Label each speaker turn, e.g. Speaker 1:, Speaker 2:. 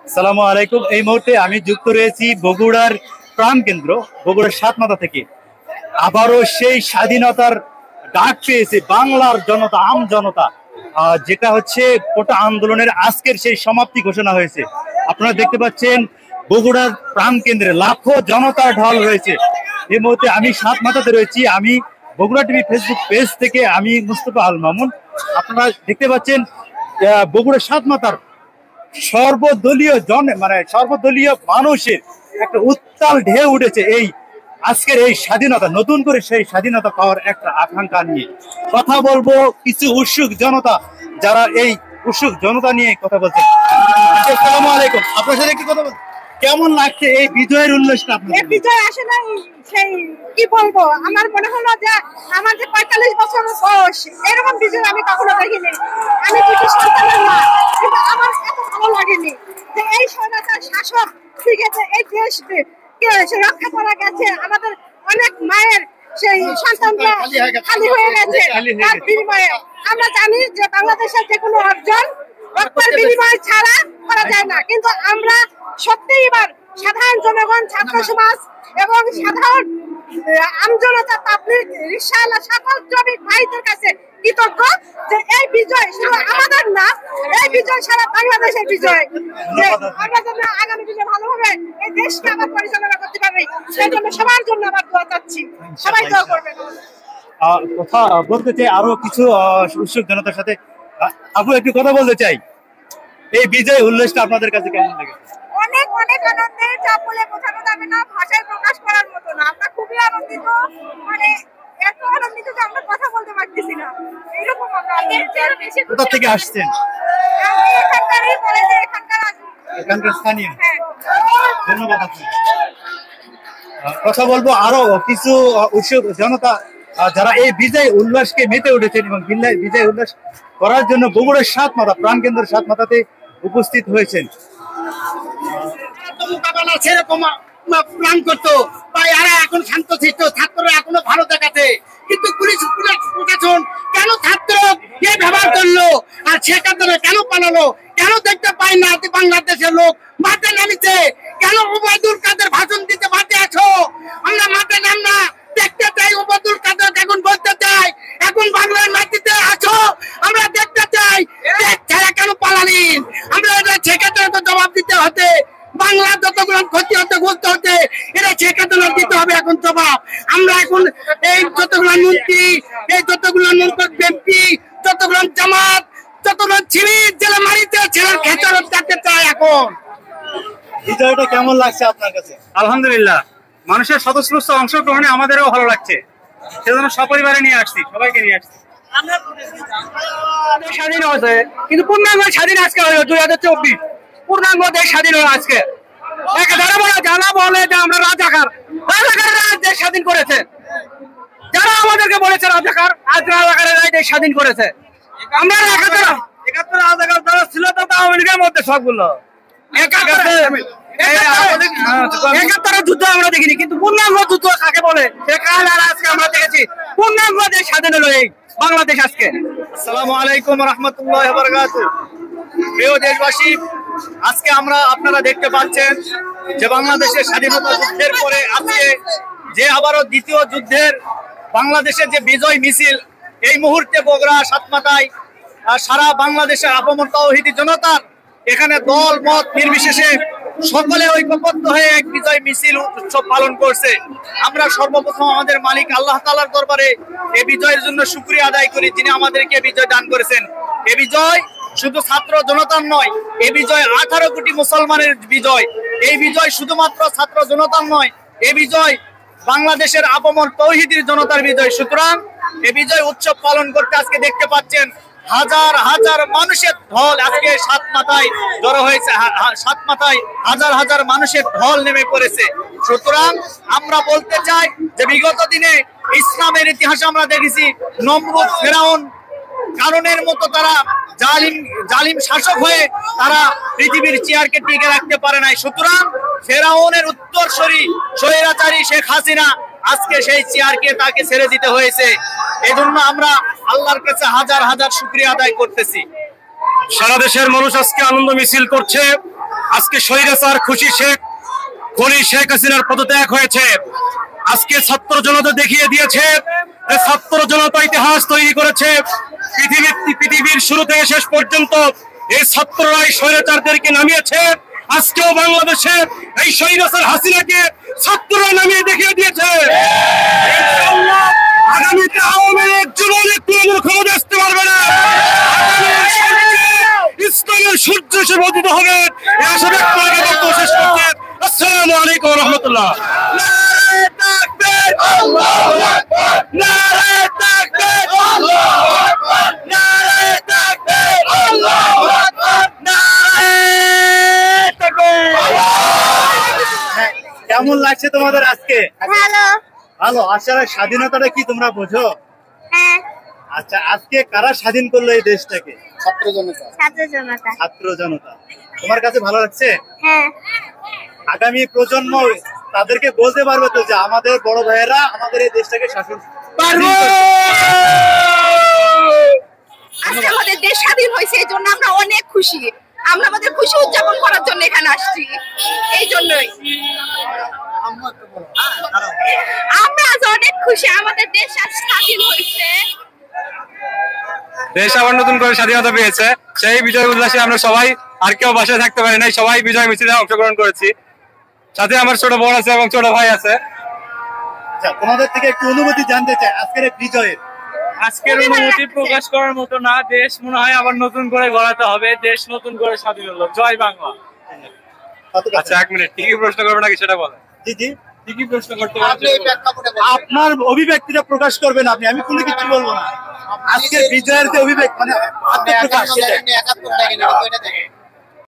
Speaker 1: আসসালামু আলাইকুম। এই মুহূর্তে আমি যুক্ত রয়েছি বগুড়ার প্রাণকেন্দ্র বগুড়ার সাতমাথা থেকে। আবারও সেই স্বাধীনতার ডাক পেয়েছে বাংলার জনতা, আম জনতা, যেটা হচ্ছে কোটা আন্দোলনের আজকের সেই সমাপ্তি ঘোষণা হয়েছে। আপনারা দেখতে পাচ্ছেন বগুড়ার প্রাণকেন্দ্রে লাখো জনতার ঢল রয়েছে। এই মুহূর্তে আমি সাতমাথাতে রয়েছি। আমি বগুড়া টিভি ফেসবুক পেজ থেকে আমি মুস্তফা আল মামুন। আপনারা দেখতে পাচ্ছেন বগুড়া সাতমাথার সর্বদলীয় সর্বদলীয় মানুষের একটা উত্তাল ঢেউ উঠেছে এই আজকের এই স্বাধীনতা, নতুন করে সেই স্বাধীনতা পাওয়ার একটা আকাঙ্ক্ষা নিয়ে কথা বলবো কিছু উৎসুক জনতা, যারা এই উৎসুক জনতা নিয়ে কথা বলছেন। আসসালামু আলাইকুম, আপনার সাথে কি কথা বলছেন? কেমন লাগছে এই বিজয়ের উল্লাসটা আপনার?
Speaker 2: এই বিজয় আসলে সেই কি বলবো, আমার মনে হলো যে আমার যে 45 বছর বয়স এরকম বিজয় আমি কখনো দেখিনি। আমি দুটি সন্তানের মা, কিন্তু আমার এত ভালো লাগেনি যে এই স্বৈরাচার শাসক ঠিক আছে এই দেশকে রক্ষা করা গেছে। আমাদের অনেক মায়ের সেই সন্তানরা খালি হয়ে গেছে তার বিনিময়ে। আমরা জানি যে বাংলাদেশের যে কোনো অর্জন রক্তের বিনিময় ছাড়া করা যায় না, কিন্তু আমরা সত্যি এবার সাধারণ জনগণ, ছাত্র সমাজ এবং সাধারণ আমজনতা, পাবলিক, রিকশাওয়ালা সকল শ্রমিক ভাইদের কাছে কৃতজ্ঞ যে এই বিজয় শুধু আমাদের না, এই বিজয় সারা বাংলাদেশের বিজয়। যে আমরা যেন আগামী দিনে ভালোভাবে এই দেশকে আবার পরিচালনা করতে পারি, সেই জন্য সবার জন্য আবার দোয়া চাচ্ছি। সবাই দোয়া করবেন।
Speaker 1: কথা বলতে চাই আরো কিছু উৎসুক জনতার সাথে। আপু একটু কথা বলতে চাই, এই বিজয় উল্লাসটা আপনাদের কাছে কেমন লেগেছে?
Speaker 2: অনেক অনেক আনন্দের, যা বলে বোঝানো যাবে না, ভাষায় প্রকাশ করার মতো না। আমরা খুবই আনন্দিত, মানে এত আনন্দিত যে আমরা কথা বলতে পারতেছি না। এরকম আমরা
Speaker 1: কোথা থেকে আসছেন?
Speaker 2: আমি এখানকারই কলেজে
Speaker 1: এখানকার স্থানীয়।
Speaker 2: হ্যাঁ,
Speaker 1: ধন্যবাদ আপনাকে। কথা বলবো আরো কিছু উৎসুক জনতা, যারা এই বিজয় উল্লাসকে মেতে উঠেছেন এবং বিজয় উল্লাস করার জন্য বগুড়ার সাতমাথা প্রাণকেন্দ্রের সাতমাথাতে উপস্থিত হয়েছেন।
Speaker 3: সেরকম প্ল্যান করতো তাই এরা এখন শান্ত শিষ্ট, ছাত্ররা এখনো ভালো দেখাচ্ছে, কিন্তু পুলিশ প্রশাসন কেন ছাত্র ব্যবহার করলো আর সেখানে কেন পালালো? কেন দেখতে পাই না বাংলাদেশের লোক মাঠে নামিছে? কেন ওবায়দুল কাদের ভাষণ দিতে মাঠে আছো? আমরা মাঠে নাম না, দেখতে চাই ওবায়দুল কাদের এখন বলতে চাই এখন বাংলার মাটিতে আছো, আমরা দেখতে চাই। ছাড়া কেন পালালেন? আমরা এটা সেক্ষেত্রে তো জবাব দিতে হতে, বাংলার যতগুলো ক্ষতি হতে গ্রস্ত হতে এটা সেক্ষেত্রে দিতে হবে এখন জবাব। আমরা এখন এই যতগুলো মন্ত্রী, এই যতগুলো এমপি, যতগুলো জামাত, যতগুলো ছিরির জেলে মারিতে ছেলের খেচারত কাটতে চায়। এখন
Speaker 1: বিজয়টা কেমন লাগছে আপনার কাছে?
Speaker 4: আলহামদুলিল্লাহ, মানুষের স্বতঃস্ফূর্ত অংশগ্রহণে আমাদেরও ভালো লাগছে, সেজন্য সপরিবারে নিয়ে আসছি, সবাইকে নিয়ে আসছি। স্বাধীন হয়েছে, কিন্তু পূর্ণাঙ্গ স্বাধীন আজকে হলো 2024 পূর্ণাঙ্গ দেশ স্বাধীন হলো আজকে। যারা বলে জানা বলে যে আমরা রাজাকার, রাজাকাররা দেশ স্বাধীন করেছে। যারা আমাদেরকে বলেছে রাজাকার, আজ রাজাকারেরা দেশ স্বাধীন করেছে। আমরা 71 রাজাকার যারা ছিল তো আওয়ামী লীগের মধ্যে সবগুলো 71 যুদ্ধ আমরা দেখিনি, কিন্তু পূর্ণাঙ্গ যুদ্ধ কাকে বলে সে কাল আর আজকে আমরা দেখেছি। পূর্ণাঙ্গ দেশ স্বাধীন হলো এই বাংলাদেশ আজকে।
Speaker 1: আসসালামু আলাইকুম ওয়া রাহমাতুল্লাহি ওয়া বারাকাতুহু। প্রিয় দেশবাসী, আজকে আপনারা দেখতে পাচ্ছেন যে বাংলাদেশের স্বাধীনতা যুদ্ধের পরে আজকে যে আবারও দ্বিতীয় যুদ্ধের বাংলাদেশের যে বিজয় মিছিল এই মুহূর্তে বগুড়া সাতমাথায় সারা বাংলাদেশের আপামর তাওহীদি জনতার এখানে দল মত নির্বিশেষে সকলে ঐক্যবদ্ধ হয়ে এক বিজয় মিছিল উৎসব পালন করছে। আমরা সর্বপ্রথম আমাদের মালিক আল্লাহ তাআলার দরবারে এই বিজয়ের জন্য শুকরিয়া আদায় করি, যিনি আমাদেরকে বিজয় দান করেছেন। এই বিজয় শুধু ছাত্র জনতার নয়, এই বিজয় 18 কোটি মুসলমানের বিজয়। এই বিজয় শুধুমাত্র ছাত্র জনতার নয়, এই বিজয় বাংলাদেশের আপামর তাওহীদের জনতার বিজয়। সুতরাং এই বিজয় উৎসব পালন করতে আজকে দেখতে পাচ্ছেন হাজার হাজার মানুষের ঢল আজকে সাতমাথায় জড়ো হয়েছে। সাতমাথায় হাজার হাজার মানুষের ঢল নেমে পড়েছে। সুতরাং আমরা বলতে চাই যে বিগত দিনে ইসলামের ইতিহাসে আমরা দেখেছি নমরুদ, ফেরাউন, কারণের মতো তারা জালিম শাসক হয়ে তারা পৃথিবীর চেয়ারকে টিকে রাখতে পারে নাই। সুতরাং ফেরাউনের উত্তরসূরি স্বৈরাচারী শেখ হাসিনা আজকে সেই চেয়ারকে তাকে ছেড়ে দিতে হয়েছে। এজন্য আমরা আল্লাহর কাছে হাজার হাজার শুকরিয়া আদায় করতেছি।
Speaker 4: সারা দেশের মানুষ আজকে আনন্দ মিছিল করছে।
Speaker 1: আজকে স্বৈরাচার খুশি শেখ খনি শেখ হাসিনার পদত্যাগ হয়েছে। আজকে ছাত্র জনতা দেখিয়ে দিয়েছে যে ছাত্র জনতা ইতিহাস তৈরি করেছে। পৃথিবীর শুরু থেকে শেষ পর্যন্ত এই ছাত্ররাই স্বৈরাচারদেরকে নামিয়েছে। আজকেও বাংলাদেশে এই স্বৈরাচার হাসিনাকে ছাত্ররা নামিয়ে দেখিয়ে দিয়েছে। ইনশাআল্লাহ আগামীতে আওয়ামী লীগ যুবলীগ কোনোদিন ক্ষমতা আসতে পারবে না। ইসলামের সূর্য এসে উদিত হবে। এই আশা ব্যক্ত করে বক্তব্য শেষ করছি। আসসালামু আলাইকুম ওয়া রাহমাতুল্লাহ। নারে তাকবীর, আল্লাহু আকবার। নারে তাকবীর, আল্লাহু আকবার। নারে তাকবীর, আল্লাহু আকবার। নারে তাকবীর। কেমন লাগছে তোমাদের আজকে?
Speaker 2: ভালো।
Speaker 1: ভালো। আসলে স্বাধীনতাটা কি তোমরা বোঝো?
Speaker 2: হ্যাঁ,
Speaker 1: আচ্ছা, আজকে কারা স্বাধীন করলো এই দেশটাকে?
Speaker 3: ছাত্র জনতা।
Speaker 2: ছাত্র জনতা।
Speaker 1: ছাত্র জনতা। তোমার কাছে ভালো লাগছে?
Speaker 2: হ্যাঁ,
Speaker 1: আগামী প্রজন্ম তাদেরকে বলতে পারবে তো যে আমাদের বড় ভাইয়েরা আমাদের এই দেশটাকে শাসন
Speaker 3: পারবো।
Speaker 2: আজকে আমাদের দেশ স্বাধীন হয়েছে, এই জন্য আমরা অনেক খুশি। আমরা আমাদের খুশি উদযাপন করার জন্য এখানে আসছি। এই জন্যই আমরা আজ অনেক খুশি, আমাদের দেশ আজ স্বাধীন হয়েছে।
Speaker 4: দেশ আবার নতুন করে স্বাধীনতা পেয়েছে, সেই বিজয় উল্লাসে আমরা সবাই আর কেউ বাসায় থাকতে পারি নাই, সবাই বিজয় মিছিলে অংশগ্রহণ করেছি। সাথে আমার ছোট বোন আছে এবং ছোট ভাই আছে।
Speaker 1: আচ্ছা, তোমাদের থেকে একটু অনুভূতি জানতে চাই আজকের এই বিজয়ের।
Speaker 5: আজকের অনুভূতি প্রকাশ করার মতো না। দেশ মনে হয় আবার নতুন করে গড়াতে হবে। দেশ নতুন করে স্বাধীন হলো। জয় বাংলা।
Speaker 4: আচ্ছা, 1 মিনিট, কি প্রশ্ন করবে নাকি সেটা বলেন।
Speaker 1: জি জি,
Speaker 5: কি প্রশ্ন করতে
Speaker 3: আপনি এই প্রেক্ষাপটে বলেন।
Speaker 1: আপনার অভিব্যক্তিটা প্রকাশ করবেন আপনি, আমি কোনো কিছু বলবো না। আজকের বিজয়ের যে অভিব্যক্তি মানে
Speaker 3: আপনি
Speaker 1: আত্মপ্রকাশ,
Speaker 3: 51 দেখেননি, 71 দেখেননি, কিন্তু এটা দেখেন।